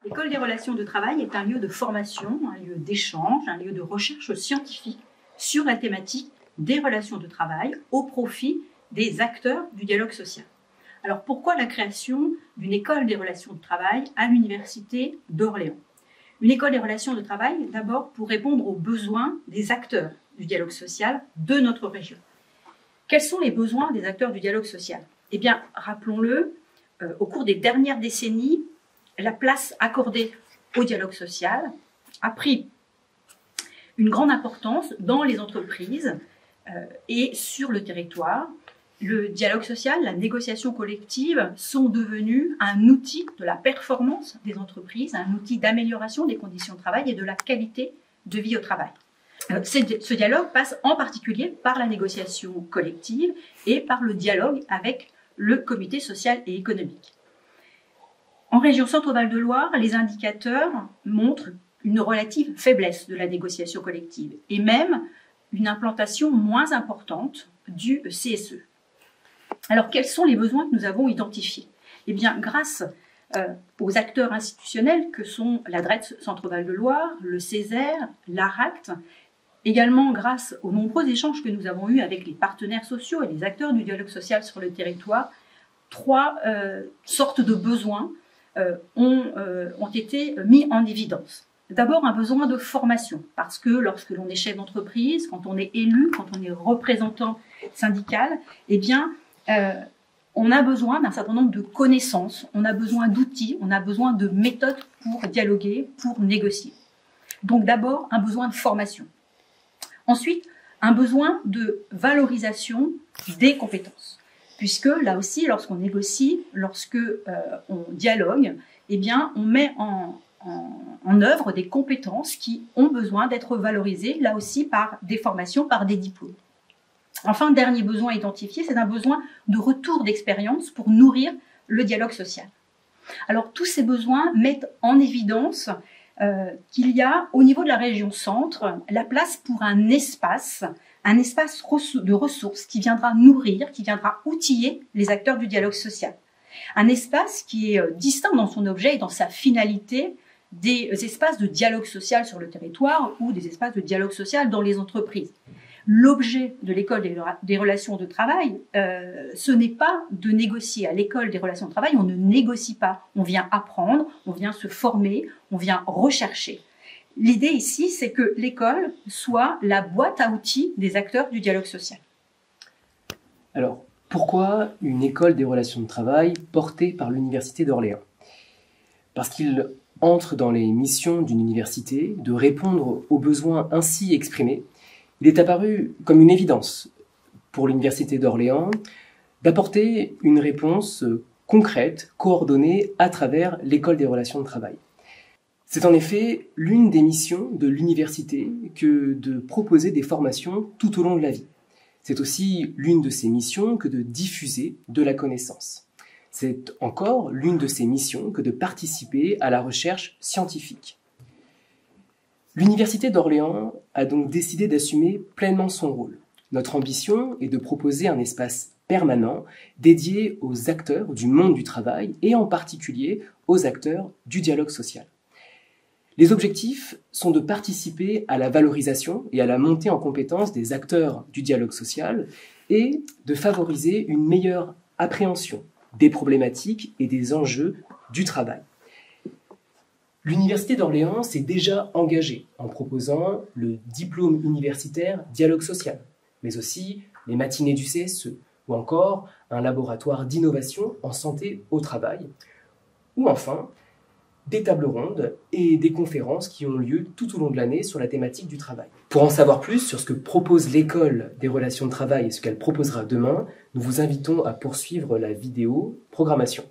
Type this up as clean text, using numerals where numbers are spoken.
L'école des relations de travail est un lieu de formation, un lieu d'échange, un lieu de recherche scientifique sur la thématique des relations de travail au profit des acteurs du dialogue social. Alors pourquoi la création d'une école des relations de travail à l'université d'Orléans? Une école des relations de travail, d'abord pour répondre aux besoins des acteurs du dialogue social de notre région. Quels sont les besoins des acteurs du dialogue social? Eh bien, rappelons-le, au cours des dernières décennies, la place accordée au dialogue social a pris une grande importance dans les entreprises et sur le territoire. Le dialogue social, la négociation collective sont devenus un outil de la performance des entreprises, un outil d'amélioration des conditions de travail et de la qualité de vie au travail. Ce dialogue passe en particulier par la négociation collective et par le dialogue avec le comité social et économique. En région Centre-Val de Loire, les indicateurs montrent une relative faiblesse de la négociation collective et même une implantation moins importante du CSE. Alors, quels sont les besoins que nous avons identifiés? Eh bien, grâce aux acteurs institutionnels que sont la DRETS Centre-Val de Loire, le CESER, l'ARACT, également grâce aux nombreux échanges que nous avons eus avec les partenaires sociaux et les acteurs du dialogue social sur le territoire, trois sortes de besoins ont été mis en évidence. D'abord, un besoin de formation, parce que lorsque l'on est chef d'entreprise, quand on est élu, quand on est représentant syndical, eh bien, on a besoin d'un certain nombre de connaissances, on a besoin d'outils, on a besoin de méthodes pour dialoguer, pour négocier. Donc d'abord, un besoin de formation. Ensuite, un besoin de valorisation des compétences. Puisque là aussi, lorsqu'on négocie, lorsque on dialogue, eh bien, on met en œuvre des compétences qui ont besoin d'être valorisées, là aussi par des formations, par des diplômes. Enfin, dernier besoin identifié, c'est un besoin de retour d'expérience pour nourrir le dialogue social. Alors, tous ces besoins mettent en évidence qu'il y a, au niveau de la région centre, la place pour un espace de ressources qui viendra nourrir, qui viendra outiller les acteurs du dialogue social. Un espace qui est distinct dans son objet et dans sa finalité des espaces de dialogue social sur le territoire ou des espaces de dialogue social dans les entreprises. L'objet de l'école des relations de travail, ce n'est pas de négocier. À l'école des relations de travail, on ne négocie pas. On vient apprendre, on vient se former, on vient rechercher. L'idée ici, c'est que l'école soit la boîte à outils des acteurs du dialogue social. Alors, pourquoi une école des relations de travail portée par l'Université d'Orléans? Parce qu'il entre dans les missions d'une université de répondre aux besoins ainsi exprimés. Il est apparu comme une évidence pour l'Université d'Orléans d'apporter une réponse concrète, coordonnée à travers l'école des relations de travail. C'est en effet l'une des missions de l'université que de proposer des formations tout au long de la vie. C'est aussi l'une de ses missions que de diffuser de la connaissance. C'est encore l'une de ses missions que de participer à la recherche scientifique. L'Université d'Orléans a donc décidé d'assumer pleinement son rôle. Notre ambition est de proposer un espace permanent dédié aux acteurs du monde du travail et en particulier aux acteurs du dialogue social. Les objectifs sont de participer à la valorisation et à la montée en compétence des acteurs du dialogue social et de favoriser une meilleure appréhension des problématiques et des enjeux du travail. L'Université d'Orléans s'est déjà engagée en proposant le diplôme universitaire dialogue social, mais aussi les matinées du CSE, ou encore un laboratoire d'innovation en santé au travail, ou enfin des tables rondes et des conférences qui ont lieu tout au long de l'année sur la thématique du travail. Pour en savoir plus sur ce que propose l'école des relations de travail et ce qu'elle proposera demain, nous vous invitons à poursuivre la vidéo programmation.